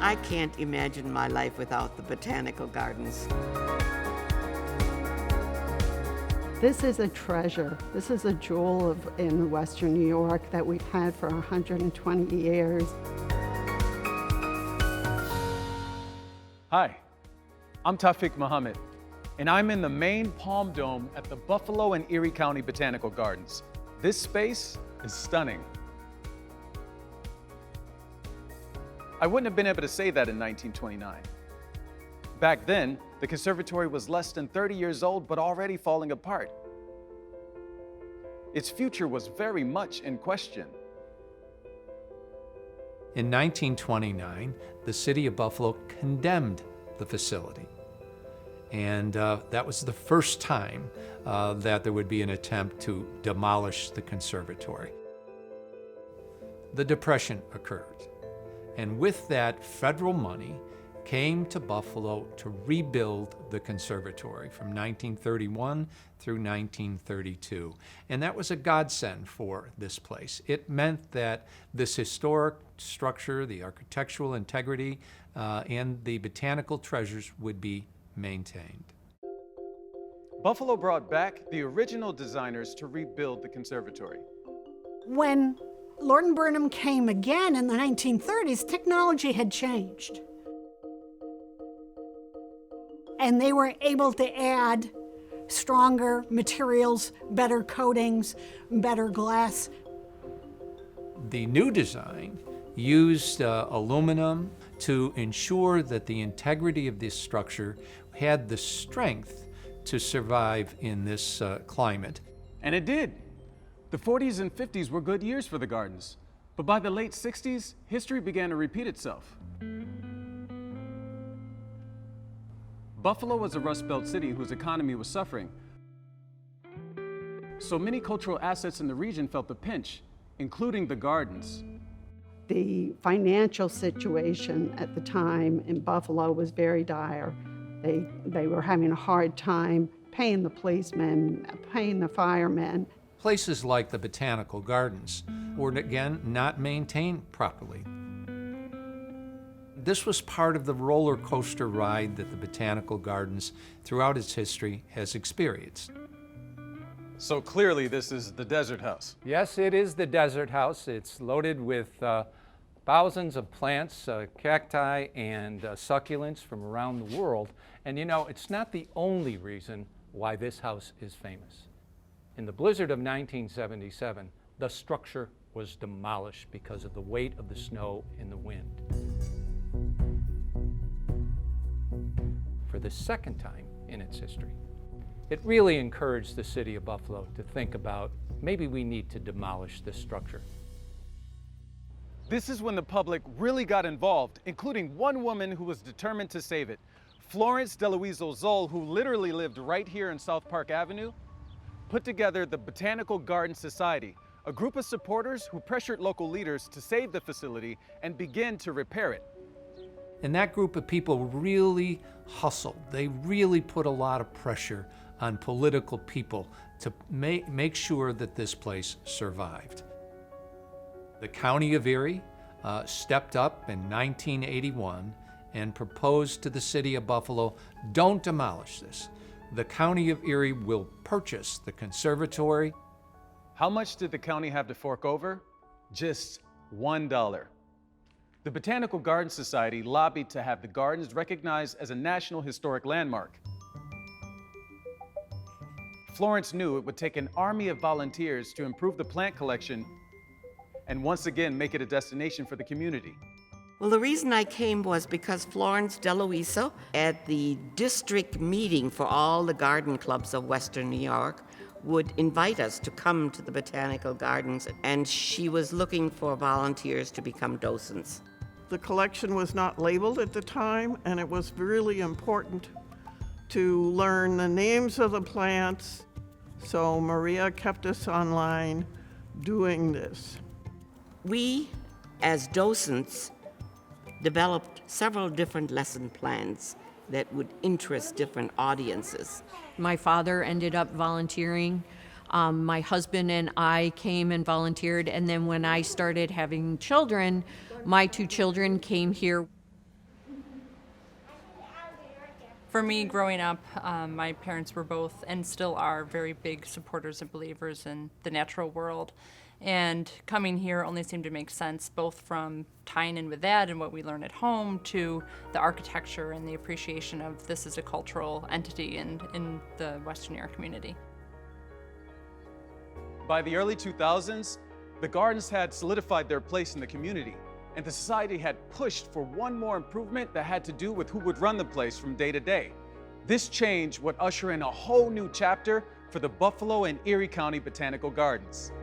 I can't imagine my life without the Botanical Gardens. This is a treasure. This is a jewel in Western New York that we've had for 120 years. Hi, I'm Tawfiq Muhammad, and I'm in the main palm dome at the Buffalo and Erie County Botanical Gardens. This space is stunning. I wouldn't have been able to say that in 1929. Back then, the conservatory was less than 30 years old, but already falling apart. Its future was very much in question. In 1929, the city of Buffalo condemned the facility. And that was the first time that there would be an attempt to demolish the conservatory. The Depression occurred. And with that, federal money came to Buffalo to rebuild the conservatory from 1931 through 1932. And that was a godsend for this place. It meant that this historic structure, the architectural integrity, and the botanical treasures would be maintained. Buffalo brought back the original designers to rebuild the conservatory. When Lord and Burnham came again in the 1930s, technology had changed. And they were able to add stronger materials, better coatings, better glass. The new design used aluminum to ensure that the integrity of this structure had the strength to survive in this climate. And it did. The 40s and 50s were good years for the gardens, but by the late 60s, history began to repeat itself. Buffalo was a Rust Belt city whose economy was suffering. So many cultural assets in the region felt the pinch, including the gardens. The financial situation at the time in Buffalo was very dire. They were having a hard time paying the policemen, paying the firemen. Places like the Botanical Gardens were, again, not maintained properly. This was part of the roller coaster ride that the Botanical Gardens, throughout its history, has experienced. So clearly this is the desert house. Yes, it is the desert house. It's loaded with thousands of plants, cacti, and succulents from around the world. And you know, it's not the only reason why this house is famous. In the blizzard of 1977, the structure was demolished because of the weight of the snow and the wind. For the second time in its history, it really encouraged the city of Buffalo to think about maybe we need to demolish this structure. This is when the public really got involved, including one woman who was determined to save it. Florence DaLuiso-Zoll, who literally lived right here in South Park Avenue, put together the Botanical Garden Society, a group of supporters who pressured local leaders to save the facility and begin to repair it. And that group of people really hustled. They really put a lot of pressure on political people to make sure that this place survived. The County of Erie stepped up in 1981 and proposed to the city of Buffalo, don't demolish this. The County of Erie will purchase the conservatory. How much did the county have to fork over? Just $1. The Botanical Garden Society lobbied to have the gardens recognized as a National Historic Landmark. Florence knew it would take an army of volunteers to improve the plant collection and once again make it a destination for the community. Well, the reason I came was because Florence DaLuiso, at the district meeting for all the garden clubs of Western New York, would invite us to come to the Botanical Gardens, and she was looking for volunteers to become docents. The collection was not labeled at the time, and it was really important to learn the names of the plants, so Maria kept us online doing this. We, as docents, developed several different lesson plans that would interest different audiences. My father ended up volunteering. My husband and I came and volunteered, and then when I started having children, my two children came here. For me, growing up, my parents were both, and still are, very big supporters and believers in the natural world. And coming here only seemed to make sense, both from tying in with that and what we learn at home to the architecture and the appreciation of this as a cultural entity in the Western New York community. By the early 2000s, the gardens had solidified their place in the community, and the society had pushed for one more improvement that had to do with who would run the place from day to day. This change would usher in a whole new chapter for the Buffalo and Erie County Botanical Gardens.